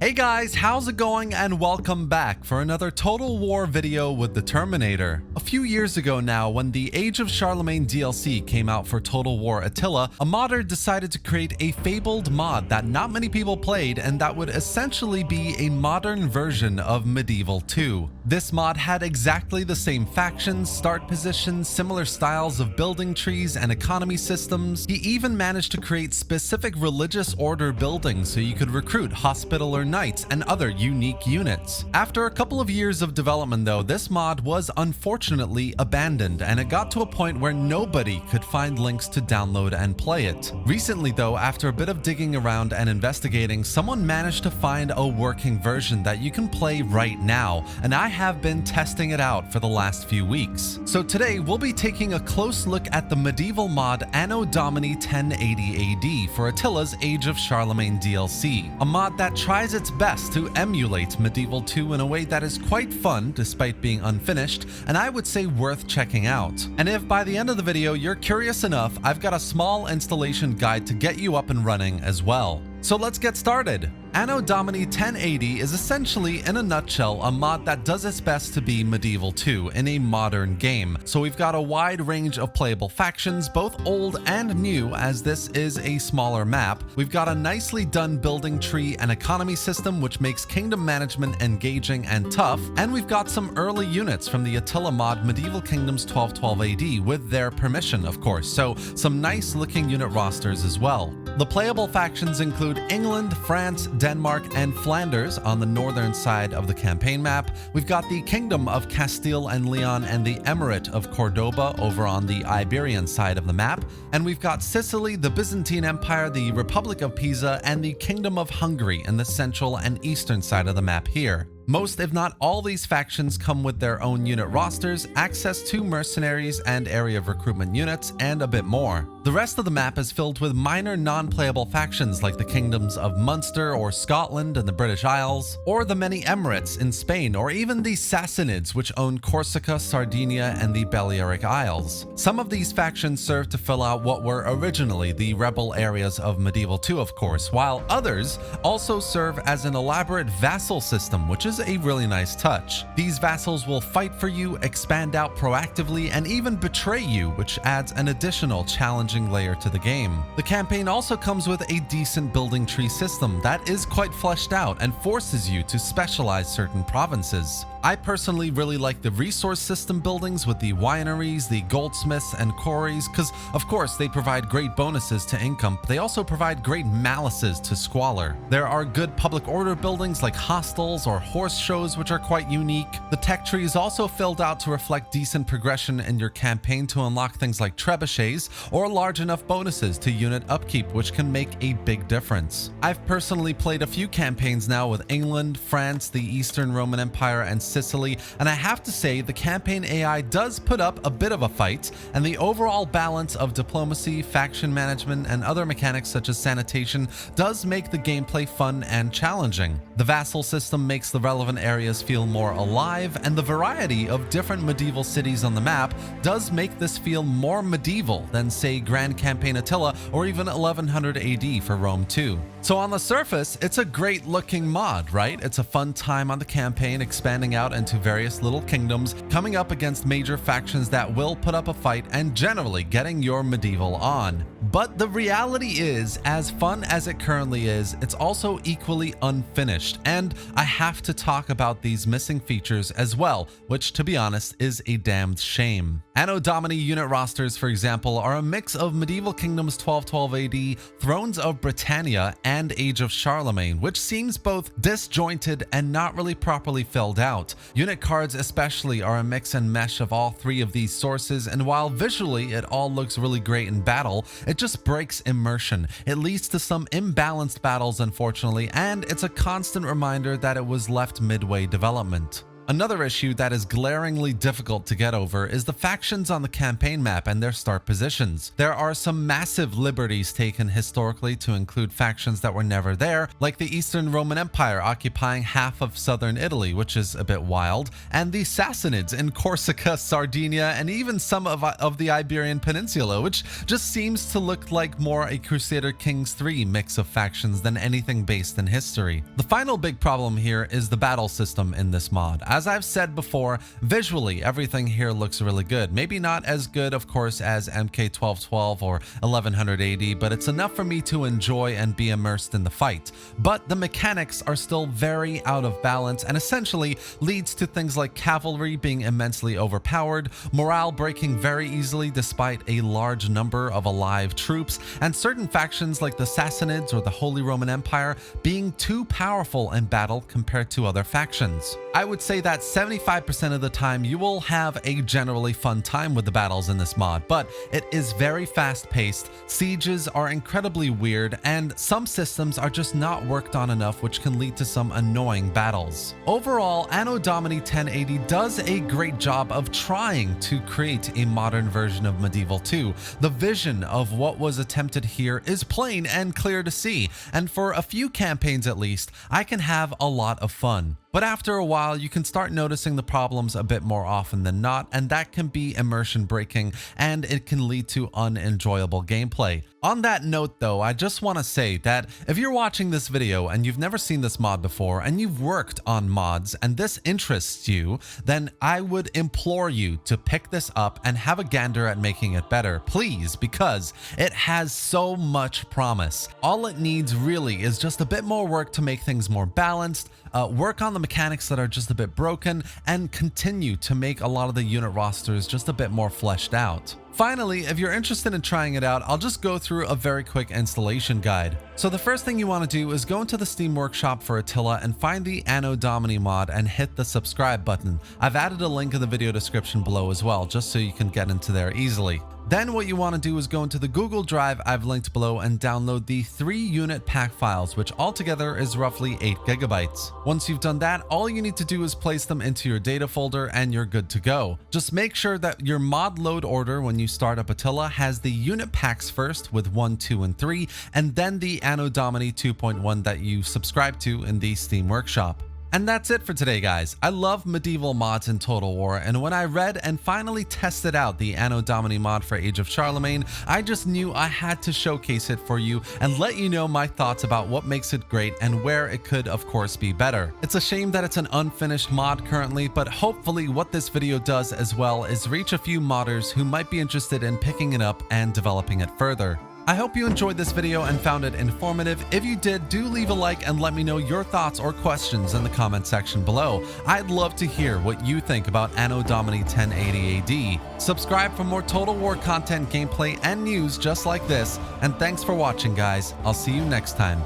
Hey guys, how's it going and welcome back for another Total War video with the Terminator. A few years ago now, when the Age of Charlamagne DLC came out for Total War Attila, a modder decided to create a fabled mod that not many people played and that would essentially be a modern version of Medieval 2. This mod had exactly the same factions, start positions, similar styles of building trees and economy systems. He even managed to create specific religious order buildings so you could recruit hospital or knights and other unique units. After a couple of years of development though, this mod was unfortunately abandoned and it got to a point where nobody could find links to download and play it. Recently though, after a bit of digging around and investigating, someone managed to find a working version that you can play right now, and I have been testing it out for the last few weeks. So today we'll be taking a close look at the medieval mod Anno Domini 1080Ad for Attila's Age of Charlamagne DLC, a mod that tries its best to emulate Medieval 2 in a way that is quite fun despite being unfinished, and I would say worth checking out. And if by the end of the video you're curious enough, I've got a small installation guide to get you up and running as well. So let's get started. Anno Domini 1080 is essentially, in a nutshell, a mod that does its best to be Medieval 2 in a modern game. So we've got a wide range of playable factions, both old and new, as this is a smaller map. We've got a nicely done building tree and economy system which makes kingdom management engaging and tough, and we've got some early units from the Attila mod Medieval Kingdoms 1212 AD with their permission, of course, so some nice looking unit rosters as well. The playable factions include England, France, Denmark, and Flanders on the northern side of the campaign map. We've got the Kingdom of Castile and Leon and the Emirate of Cordoba over on the Iberian side of the map. And we've got Sicily, the Byzantine Empire, the Republic of Pisa, and the Kingdom of Hungary in the central and eastern side of the map here. Most, if not all, these factions come with their own unit rosters, access to mercenaries and area of recruitment units, and a bit more. The rest of the map is filled with minor non-playable factions like the kingdoms of Munster or Scotland and the British Isles, or the many emirates in Spain, or even the Sassanids which own Corsica, Sardinia, and the Balearic Isles. Some of these factions serve to fill out what were originally the rebel areas of Medieval 2, of course, while others also serve as an elaborate vassal system, which is a really nice touch. These vassals will fight for you, expand out proactively, and even betray you, which adds an additional challenging layer to the game. The campaign also comes with a decent building tree system that is quite fleshed out and forces you to specialize certain provinces. I personally really like the resource system buildings with the wineries, the goldsmiths, and quarries, because of course they provide great bonuses to income, but they also provide great malices to squalor. There are good public order buildings like hostels or horse shows which are quite unique. The tech tree is also filled out to reflect decent progression in your campaign to unlock things like trebuchets or large enough bonuses to unit upkeep, which can make a big difference. I've personally played a few campaigns now with England, France, the Eastern Roman Empire, and Sicily, and I have to say the campaign AI does put up a bit of a fight, and the overall balance of diplomacy, faction management, and other mechanics such as sanitation does make the gameplay fun and challenging. The vassal system makes the relevant areas feel more alive, and the variety of different medieval cities on the map does make this feel more medieval than, say, Grand Campaign Attila or even 1100 AD for Rome 2. So on the surface, it's a great looking mod, right? It's a fun time on the campaign, expanding out into various little kingdoms, coming up against major factions that will put up a fight, and generally getting your medieval on. But the reality is, as fun as it currently is, it's also equally unfinished, and I have to talk about these missing features as well, which to be honest is a damned shame. Anno Domini unit rosters, for example, are a mix of Medieval Kingdoms 1212 AD, Thrones of Britannia, and Age of Charlamagne, which seems both disjointed and not really properly filled out. Unit cards especially are a mix and mesh of all three of these sources, and while visually it all looks really great in battle, it just breaks immersion. It leads to some imbalanced battles, unfortunately, and it's a constant reminder that it was left midway development. Another issue that is glaringly difficult to get over is the factions on the campaign map and their start positions. There are some massive liberties taken historically to include factions that were never there, like the Eastern Roman Empire occupying half of southern Italy, which is a bit wild, and the Sassanids in Corsica, Sardinia, and even some of the Iberian Peninsula, which just seems to look like more a Crusader Kings 3 mix of factions than anything based in history. The final big problem here is the battle system in this mod. As I've said before, visually everything here looks really good. Maybe not as good, of course, as MK1212 or 1100 AD, but it's enough for me to enjoy and be immersed in the fight. But the mechanics are still very out of balance and essentially leads to things like cavalry being immensely overpowered, morale breaking very easily despite a large number of alive troops, and certain factions like the Sassanids or the Holy Roman Empire being too powerful in battle compared to other factions. I would say that 75% of the time you will have a generally fun time with the battles in this mod, but it is very fast-paced, sieges are incredibly weird, and some systems are just not worked on enough, which can lead to some annoying battles. Overall, Anno Domini 1080 does a great job of trying to create a modern version of Medieval 2. The vision of what was attempted here is plain and clear to see, and for a few campaigns at least, I can have a lot of fun. But after a while, you can start noticing the problems a bit more often than not, and that can be immersion breaking and it can lead to unenjoyable gameplay. On that note though, I just want to say that if you're watching this video and you've never seen this mod before and you've worked on mods and this interests you, then I would implore you to pick this up and have a gander at making it better, please, because it has so much promise. All it needs really is just a bit more work to make things more balanced, work on the mechanics that are just a bit broken, and continue to make a lot of the unit rosters just a bit more fleshed out. Finally, if you're interested in trying it out, I'll just go through a very quick installation guide. So the first thing you want to do is go into the Steam Workshop for Attila and find the Anno Domini mod and hit the subscribe button. I've added a link in the video description below as well, just so you can get into there easily. Then what you want to do is go into the Google Drive I've linked below and download the 3 unit pack files, which altogether is roughly 8 gigabytes. Once you've done that, all you need to do is place them into your data folder and you're good to go. Just make sure that your mod load order when you start up Attila has the unit packs first with 1, 2, and 3, and then the Anno Domini 2.1 that you subscribe to in the Steam Workshop. And that's it for today, guys. I love medieval mods in Total War, and when I read and finally tested out the Anno Domini mod for Age of Charlamagne, I just knew I had to showcase it for you and let you know my thoughts about what makes it great and where it could, of course, be better. It's a shame that it's an unfinished mod currently, but hopefully what this video does as well is reach a few modders who might be interested in picking it up and developing it further. I hope you enjoyed this video and found it informative. If you did, do leave a like and let me know your thoughts or questions in the comment section below. I'd love to hear what you think about Anno Domini 1080 AD. Subscribe for more Total War content, gameplay, and news just like this. And thanks for watching, guys. I'll see you next time.